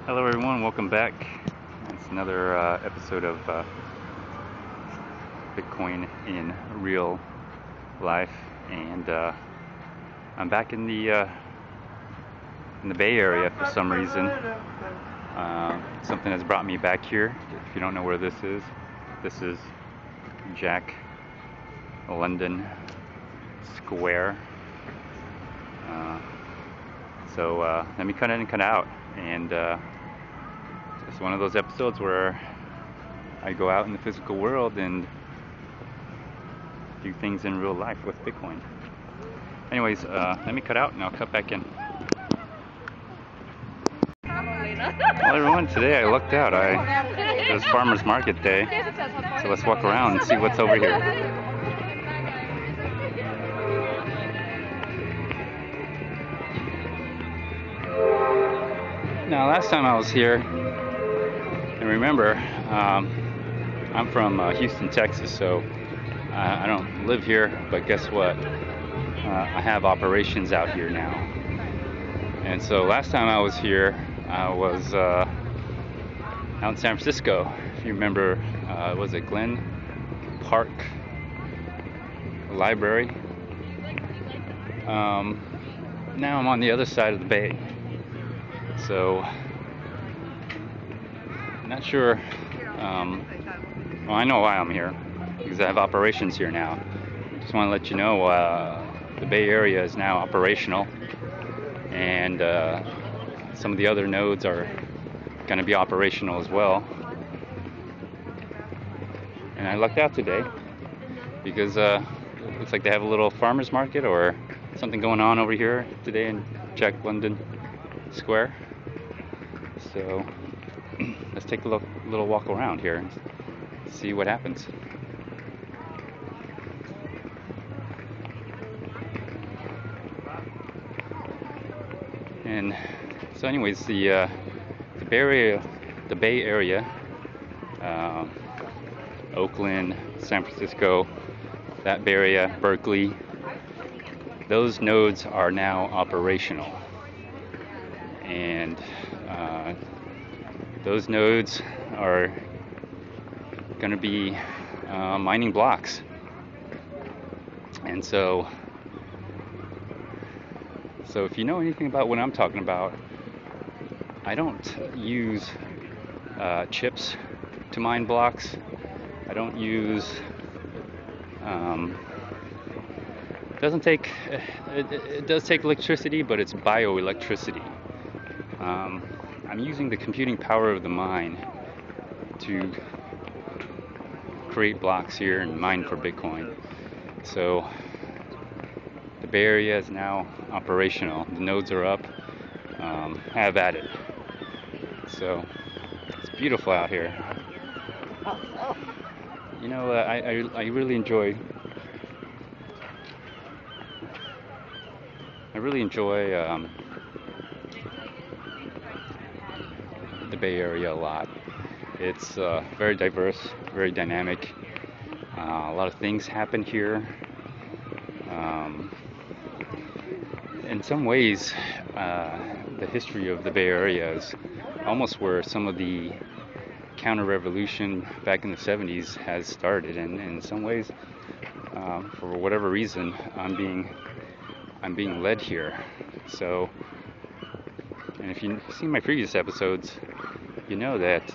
Hello everyone, welcome back. It's another episode of Bitcoin in real life, and I'm back in the Bay Area for some reason. Something has brought me back here. If you don't know where this is Jack London Square. So let me cut in and cut out, and it's one of those episodes where I go out in the physical world and do things in real life with Bitcoin. Anyways, let me cut out and I'll cut back in. Well, everyone, today I lucked out. It was farmer's market day, so let's walk around and see what's over here. Now, last time I was here, and remember, I'm from Houston, Texas, so I don't live here, but guess what? I have operations out here now. And so last time I was here, I was out in San Francisco. If you remember, was it Glen Park Library? Now I'm on the other side of the bay. So, I'm not sure, well, I know why I'm here, because I have operations here now. Just want to let you know, the Bay Area is now operational, and some of the other nodes are going to be operational as well. And I lucked out today, because it looks like they have a little farmer's market or something going on over here today in Jack London Square. So let's take a little walk around here and see what happens. And so, anyways, the Bay Area, Oakland, San Francisco, that Bay Area, Berkeley, those nodes are now operational. And those nodes are going to be mining blocks. And so if you know anything about what I'm talking about, I don't use chips to mine blocks. I don't use it does take electricity, but it's bioelectricity. I'm using the computing power of the mine to create blocks here and mine for Bitcoin. So the Bay Area is now operational. The nodes are up. Have at it. So it's beautiful out here. You know, I really enjoy the Bay Area a lot. It's very diverse, very dynamic. A lot of things happen here. In some ways, the history of the Bay Area is almost where some of the counter-revolution back in the 70s has started, and in some ways, for whatever reason, I'm being led here. So, and if you've seen my previous episodes, you know that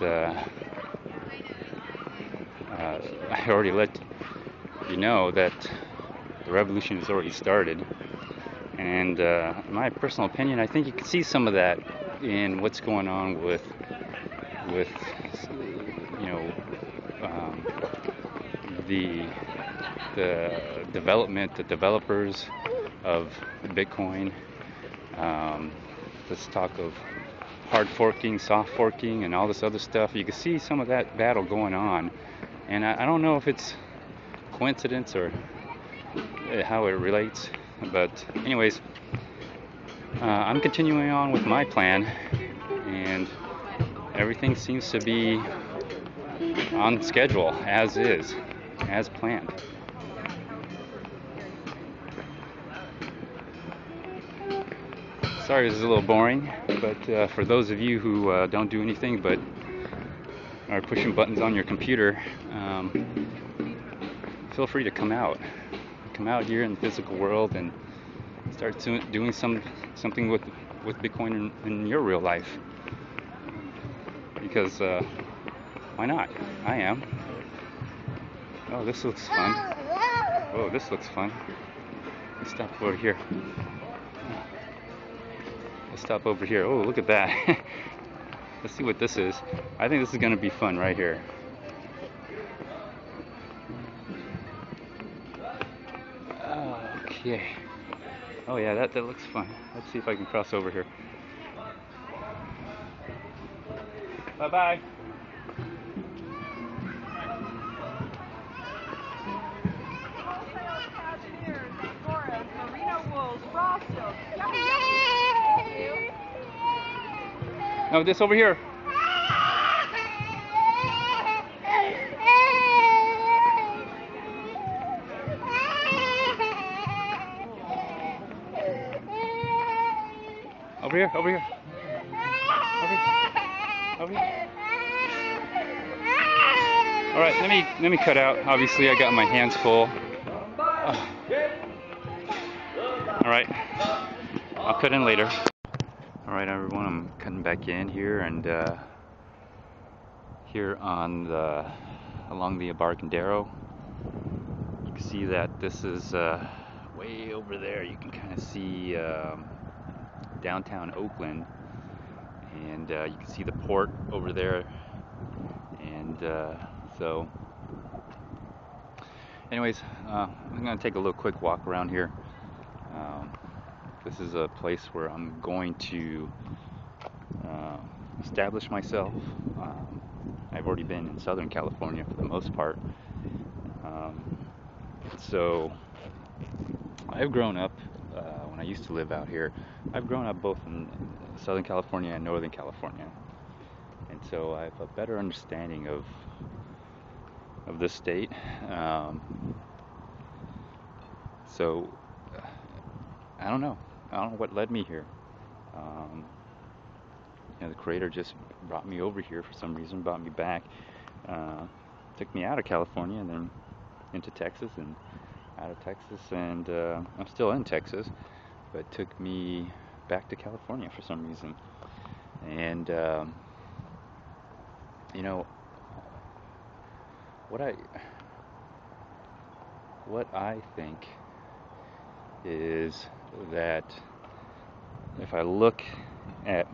I already let you know that the revolution has already started. And in my personal opinion, I think you can see some of that in what's going on with you know, the development, the developers of Bitcoin. This talk of hard forking, soft forking, and all this other stuff. You can see some of that battle going on, and I don't know if it's coincidence or how it relates, but anyways, I'm continuing on with my plan, and everything seems to be on schedule, as planned. Sorry, this is a little boring, but for those of you who don't do anything but are pushing buttons on your computer, feel free to come out. Come out here in the physical world and start doing something with Bitcoin in your real life. Because why not? I am. Oh, this looks fun. Oh, this looks fun. Let's stop over here. Let's stop over here. Oh, look at that. Let's see what this is. I think this is going to be fun right here. Okay. Oh yeah, that looks fun. Let's see if I can cross over here. Bye-bye. No, this over here. Over here, over here. Over here. Over here. All right, let me cut out. Obviously, I got my hands full. All right, I'll cut in later. All right, everyone, I'm cutting back in here, and here on along the Embarcadero, you can see that this is way over there. You can kind of see downtown Oakland, and you can see the port over there, and so anyways, I'm gonna take a little quick walk around here. This is a place where I'm going to establish myself. I've already been in Southern California for the most part, so I've grown up when I used to live out here. I've grown up both in Southern California and Northern California, and so I have a better understanding of this state. So I don't know what led me here. The Creator just brought me over here for some reason, brought me back, took me out of California and then into Texas, and out of Texas, and I'm still in Texas, but took me back to California for some reason. And what I think is that if I look at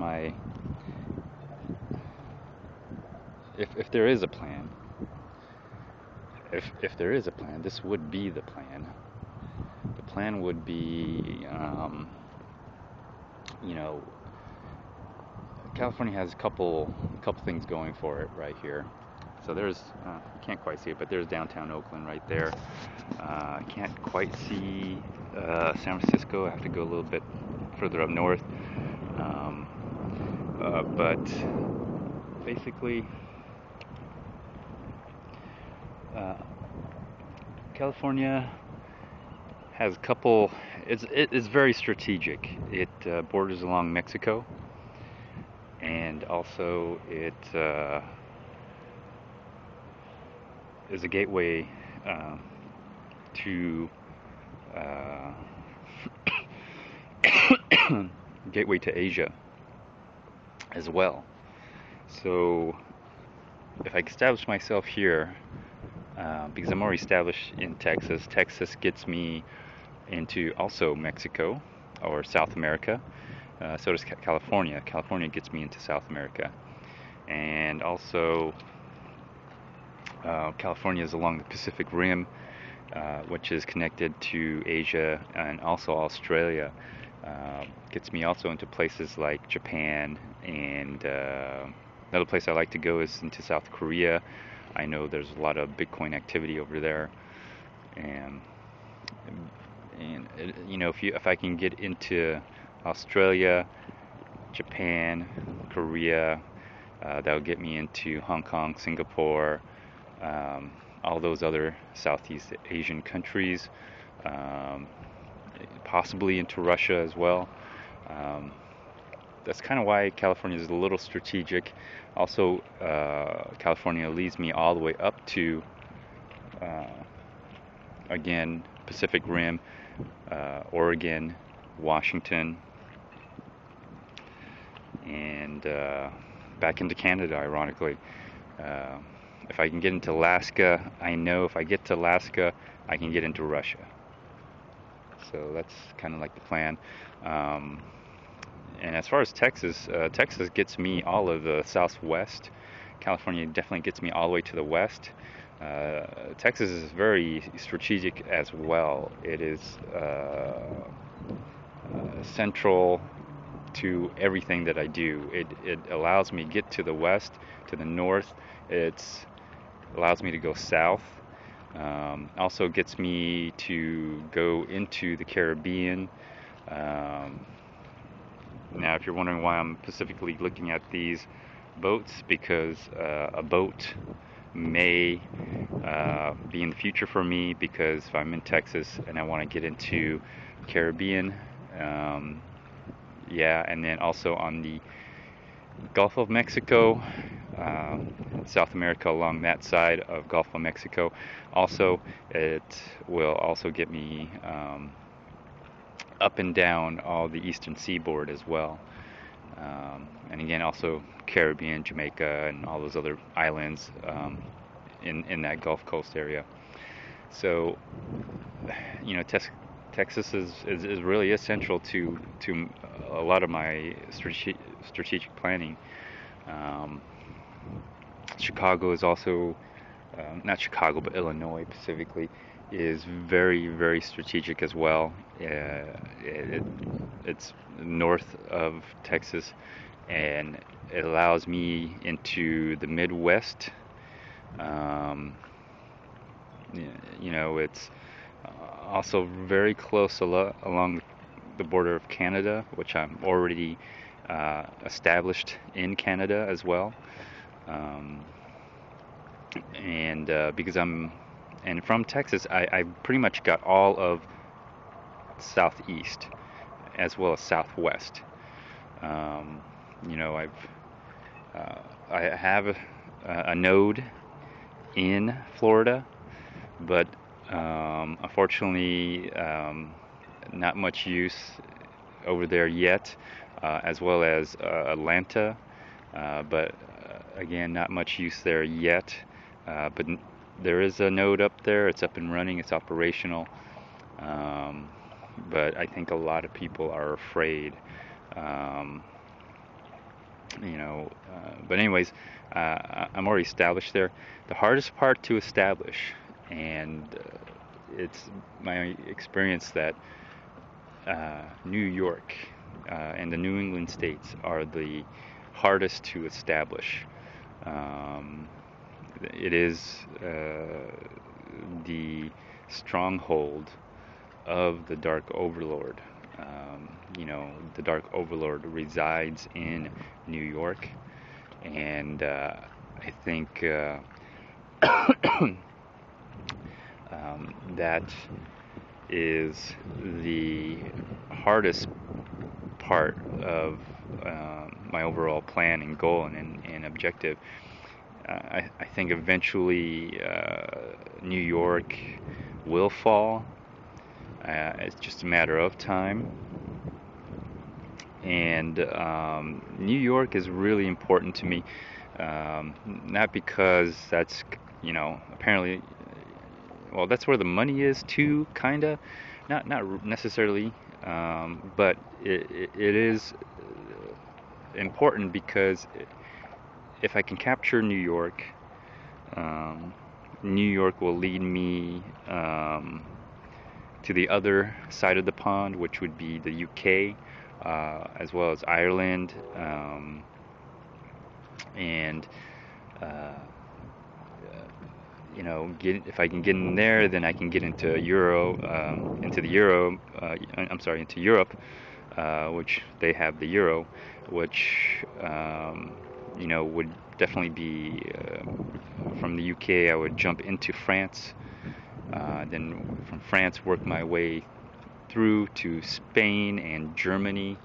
if there is a plan, if there is a plan, this would be the plan. The plan would be, California has a couple things going for it right here. So there's, you can't quite see it, but there's downtown Oakland right there. I can't quite see San Francisco. I have to go a little bit further up north. But basically, California has a couple. It's very strategic. It borders along Mexico, and also it is a gateway to gateway to Asia as well. So if I establish myself here, because I'm already established in Texas, Texas gets me into also Mexico or South America. So does California. California gets me into South America, and also California is along the Pacific Rim, which is connected to Asia and also Australia. Gets me also into places like Japan, and another place I like to go is into South Korea. I know there's a lot of Bitcoin activity over there, and if I can get into Australia, Japan, Korea, that'll get me into Hong Kong, Singapore, all those other Southeast Asian countries, possibly into Russia as well. Um, that's kind of why California is a little strategic. Also, California leads me all the way up to, uh, again, Pacific Rim, Oregon, Washington, and back into Canada, ironically. Uh, if I can get into Alaska, I know if I get to Alaska, I can get into Russia. So that's kind of like the plan. Um, and as far as Texas, Texas gets me all of the southwest. California definitely gets me all the way to the west. Texas is very strategic as well. It is central to everything that I do. It allows me to get to the west, to the north. It allows me to go south. Also gets me to go into the Caribbean. Um, Now, if you're wondering why I'm specifically looking at these boats, because a boat may be in the future for me, because if I'm in Texas and I want to get into Caribbean, yeah, and then also on the Gulf of Mexico, South America along that side of Gulf of Mexico. Also, it will also get me up and down all the eastern seaboard as well. And again, also Caribbean, Jamaica, and all those other islands in that Gulf Coast area. So, Texas is really essential to a lot of my strategic planning. Um, Chicago is also not Chicago, but Illinois specifically is very, very strategic as well. It's north of Texas, and it allows me into the Midwest. Um, it's also very close along the border of Canada, which I'm already established in Canada as well. Um, and because I'm and from Texas, I pretty much got all of southeast as well as southwest. Um, I have a node in Florida, but unfortunately, not much use over there yet, as well as Atlanta, but again, not much use there yet. But there is a node up there. It's up and running. It's operational. But I think a lot of people are afraid. Um, but anyways, I'm already established there. The hardest part to establish, and it's my experience that New York and the New England states are the hardest to establish. It is the stronghold of the Dark Overlord. The Dark Overlord resides in New York, and I think that is the hardest part of my overall plan and goal and objective. I think eventually New York will fall. It's just a matter of time. And New York is really important to me, not because that's, apparently, well, that's where the money is too, kinda. Not necessarily, but it is important because if I can capture New York, New York will lead me to the other side of the pond, which would be the UK, as well as Ireland, and if I can get in there, then I can get into into Europe, which they have the euro, which would definitely be from the UK. I would jump into France, then from France work my way through to Spain and Germany,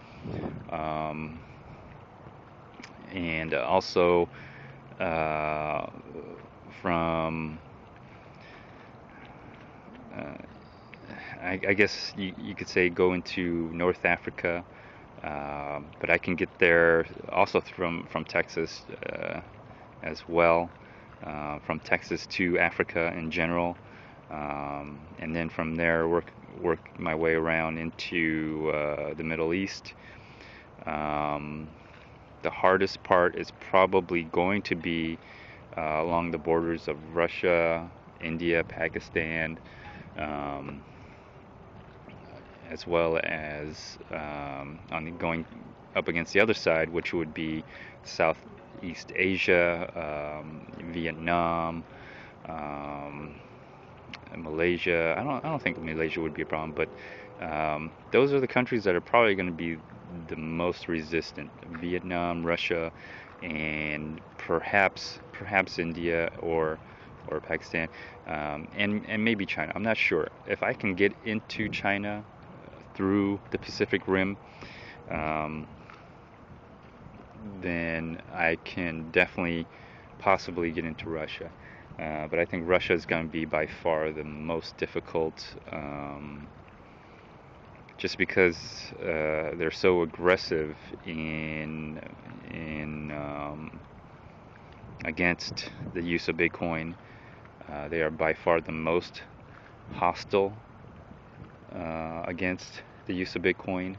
um, and also uh, from uh, I guess you could say go into North Africa, but I can get there also from Texas as well, from Texas to Africa in general, and then from there work my way around into the Middle East. Um, the hardest part is probably going to be along the borders of Russia, India, Pakistan, um, as well as going up against the other side, which would be Southeast Asia, Vietnam, um, Malaysia. I don't think Malaysia would be a problem, but those are the countries that are probably going to be the most resistant. Vietnam, Russia, and perhaps India or Pakistan, and maybe China. I'm not sure. If I can get into China through the Pacific Rim, um, then I can definitely possibly get into Russia. But I think Russia is going to be by far the most difficult, just because they're so aggressive in against the use of Bitcoin. They are by far the most hostile against the use of Bitcoin,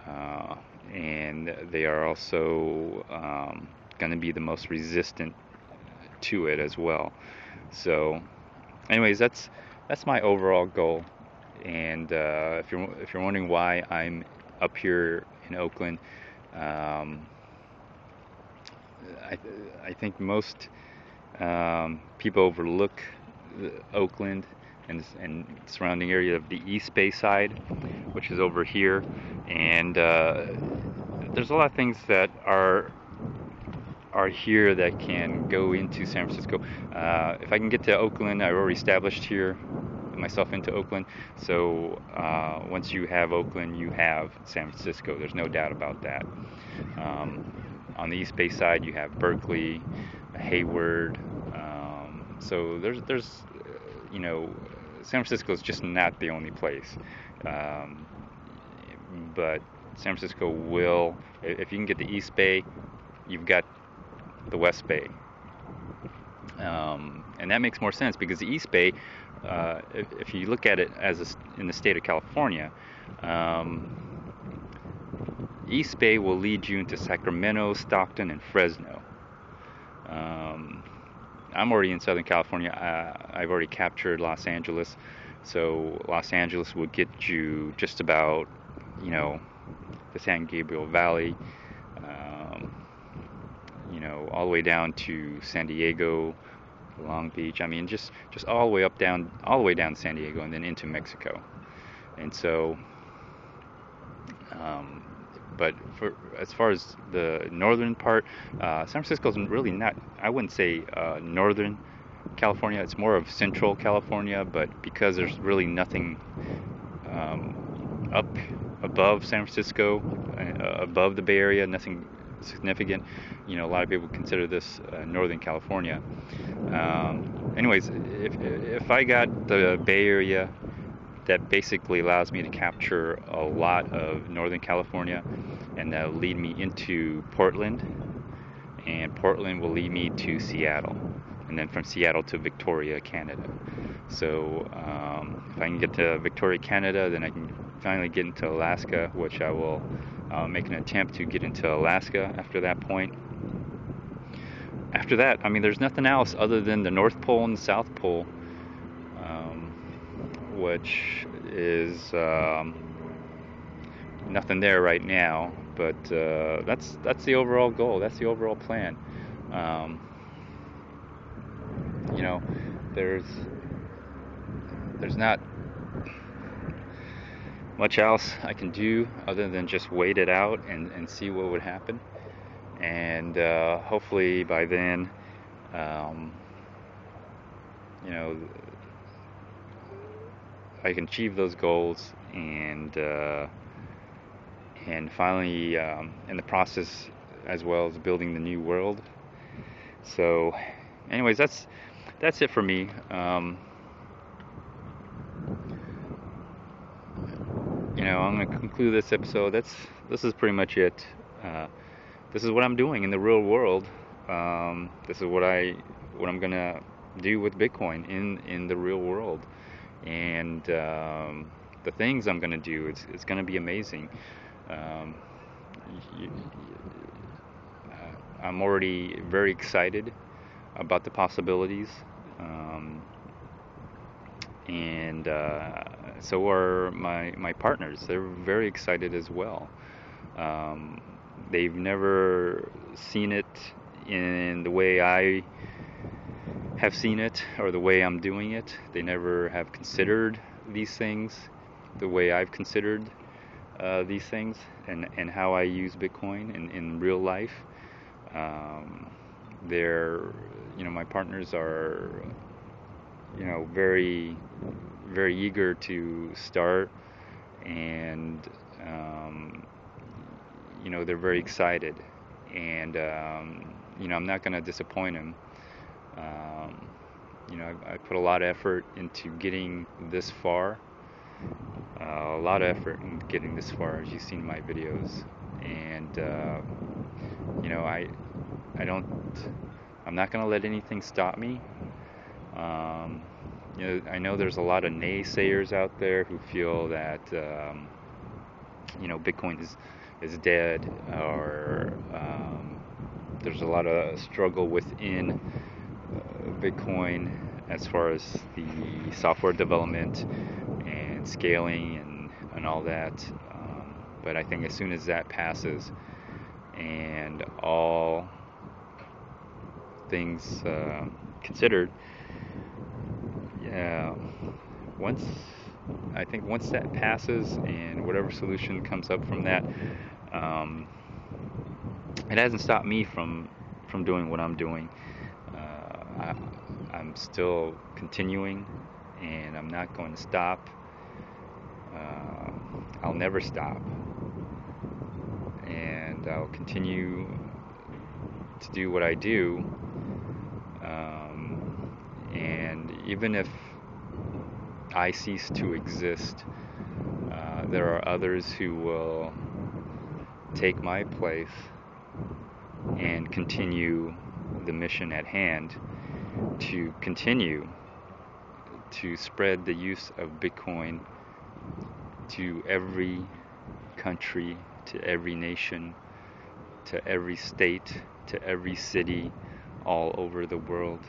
uh, and they are also going to be the most resistant to it as well. So, anyways, that's my overall goal. And if you're wondering why I'm up here in Oakland, um, I I think most people overlook Oakland and surrounding area of the East Bay side, which is over here, and there's a lot of things that are here that can go into San Francisco. If I can get to Oakland, I've already established here myself into Oakland. So once you have Oakland, you have San Francisco. There's no doubt about that. On the East Bay side, you have Berkeley, Hayward. So there's San Francisco is just not the only place. Um, but San Francisco will, if you can get the East Bay, you've got the West Bay. And that makes more sense because the East Bay, if you look at it as in the state of California, East Bay will lead you into Sacramento, Stockton, and Fresno. I'm already in Southern California. I've already captured Los Angeles, so Los Angeles would get you just about, the San Gabriel Valley, all the way down to San Diego, Long Beach. I mean, just all the way all the way down to San Diego, and then into Mexico. And so, but as far as the northern part, San Francisco is really not. I wouldn't say northern California. It's more of central California. But because there's really nothing up above San Francisco, above the Bay Area, nothing significant. A lot of people consider this Northern California. Anyways, if I got the Bay Area, that basically allows me to capture a lot of Northern California, and that'll lead me into Portland, and Portland will lead me to Seattle, and then from Seattle to Victoria, Canada. So if I can get to Victoria, Canada, then I can finally get into Alaska, which I will make an attempt to get into Alaska after that point. After that, I mean, there's nothing else other than the North Pole and the South Pole, which is nothing there right now. But that's the overall goal. That's the overall plan. There's not much else I can do other than just wait it out and see what would happen. And hopefully by then, I can achieve those goals, and and finally in the process as well as building the new world. So, anyways, that's it for me. I'm going to conclude this episode. This is pretty much it. This is what I'm doing in the real world. This is what I'm going to do with Bitcoin in the real world, and the things I'm going to do. It's going to be amazing. I'm already very excited about the possibilities. And so are my partners. They're very excited as well. They've never seen it in the way I have seen it or the way I'm doing it. They never have considered these things the way I've considered these things and how I use Bitcoin in real life. My partners are very, very eager to start, and they're very excited, and I'm not going to disappoint them. I put a lot of effort into getting this far, a lot of effort in getting this far, as you've seen in my videos, and I'm not going to let anything stop me. I know there's a lot of naysayers out there who feel that Bitcoin is dead, or there's a lot of struggle within Bitcoin as far as the software development and scaling and all that. But I think as soon as that passes and all things considered, once that passes and whatever solution comes up from that, it hasn't stopped me from doing what I'm doing. I'm still continuing, and I'm not going to stop. I'll never stop, and I'll continue to do what I do. And even if I cease to exist, there are others who will take my place and continue the mission at hand to continue to spread the use of Bitcoin to every country, to every nation, to every state, to every city all over the world.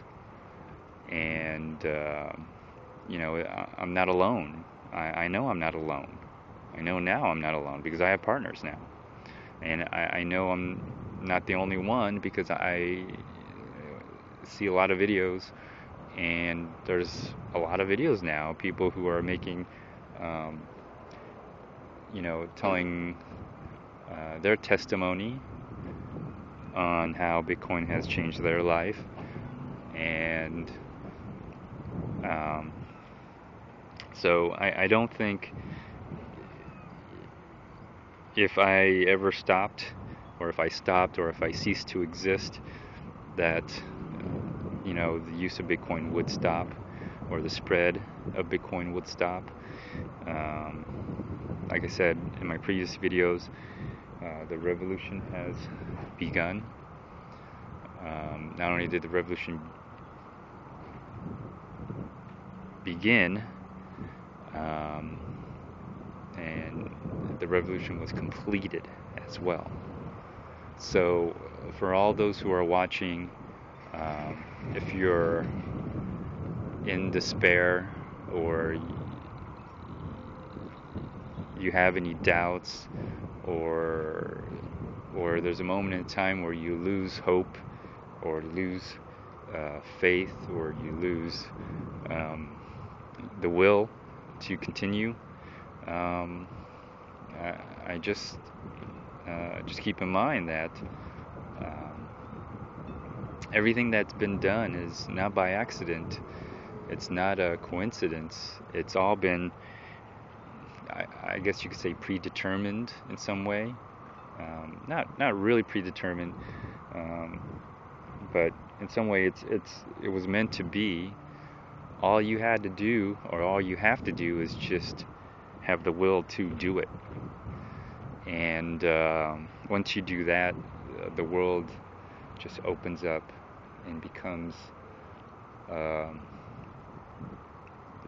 And I'm not alone. I know I'm not alone. I know now I'm not alone because I have partners now. And I know I'm not the only one because I see a lot of videos, and there's a lot of videos now, people who are making, telling their testimony on how Bitcoin has changed their life. And so I don't think if I ever stopped, or if I stopped, or if I ceased to exist, that the use of Bitcoin would stop, or the spread of Bitcoin would stop. Like I said in my previous videos, the revolution has begun. Not only did the revolution begin, and the revolution was completed as well. So for all those who are watching, if you're in despair, or you have any doubts, or there's a moment in time where you lose hope, or lose faith, or you lose the will to continue, I just keep in mind that everything that's been done is not by accident. It's not a coincidence. It's all been I guess you could say predetermined in some way. Not really predetermined, um, but in some way it was meant to be. All you had to do, or all you have to do, is just have the will to do it. And once you do that, the world just opens up and um,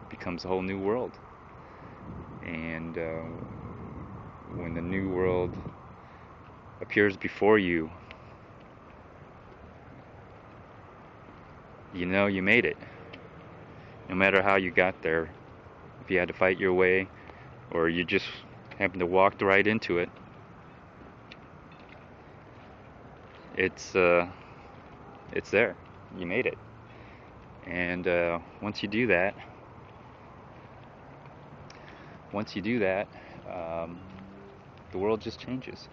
becomes a whole new world. And when the new world appears before you, you know you made it. No matter how you got there, if you had to fight your way or you just happened to walk right into it, it's there. You made it. And once you do that, the world just changes.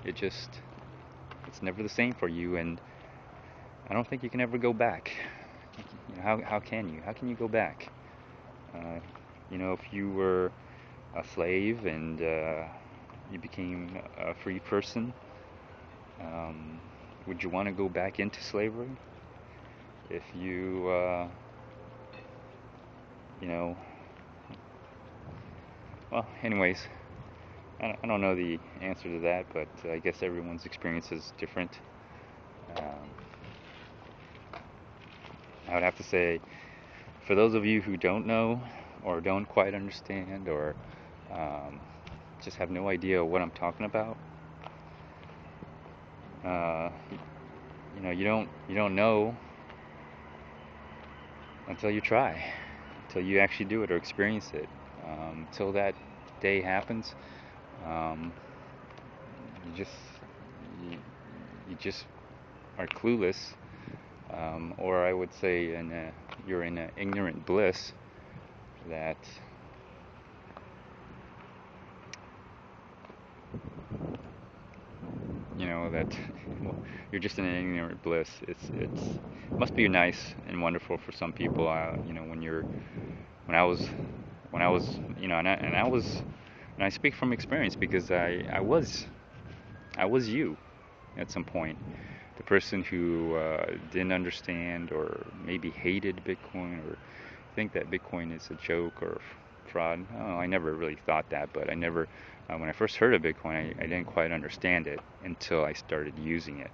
It's never the same for you, and I don't think you can ever go back. You know, how can you? How can you go back? Uh, if you were a slave and you became a free person, um, would you want to go back into slavery? If you, well, anyways, I don't know the answer to that, but I guess everyone's experience is different. Um, I would have to say, for those of you who don't know or don't quite understand or um, just have no idea what I'm talking about, uh, you don't know until you try, until you actually do it or experience it. Till that day happens, um, you just you, you just are clueless, or I would say you're in an ignorant bliss that that well, you're just in an ignorant bliss. It must be nice and wonderful for some people. When I was and I was, and I speak from experience because I was you at some point, the person who didn't understand or maybe hated Bitcoin or think that Bitcoin is a joke or fraud. I never really thought that, but I never, when I first heard of Bitcoin, I didn't quite understand it until I started using it.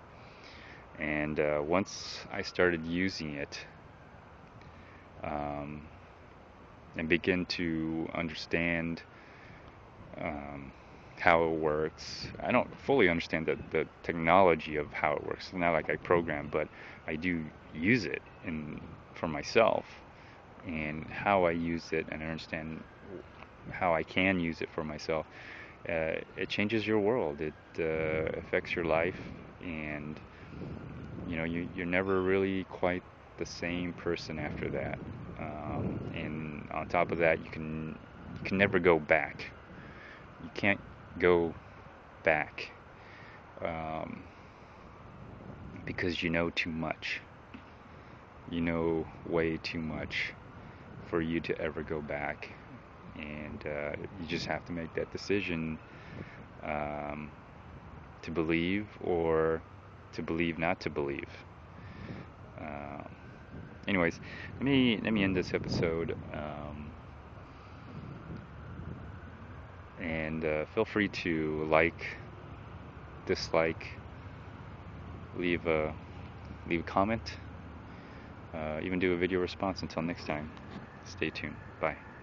And once I started using it um, and begin to understand how it works. I don't fully understand the technology of how it works. It's not like I program, but I do use it for myself and how I use it, and I understand how I can use it for myself. It changes your world. It affects your life, and you're never really quite the same person after that. And on top of that, you can never go back. You can't go back because you know too much. You know way too much for you to ever go back, and you just have to make that decision to believe or to believe not to believe. Anyways, let me end this episode. And feel free to like, dislike, leave a comment, even do a video response. Until next time, stay tuned. Bye.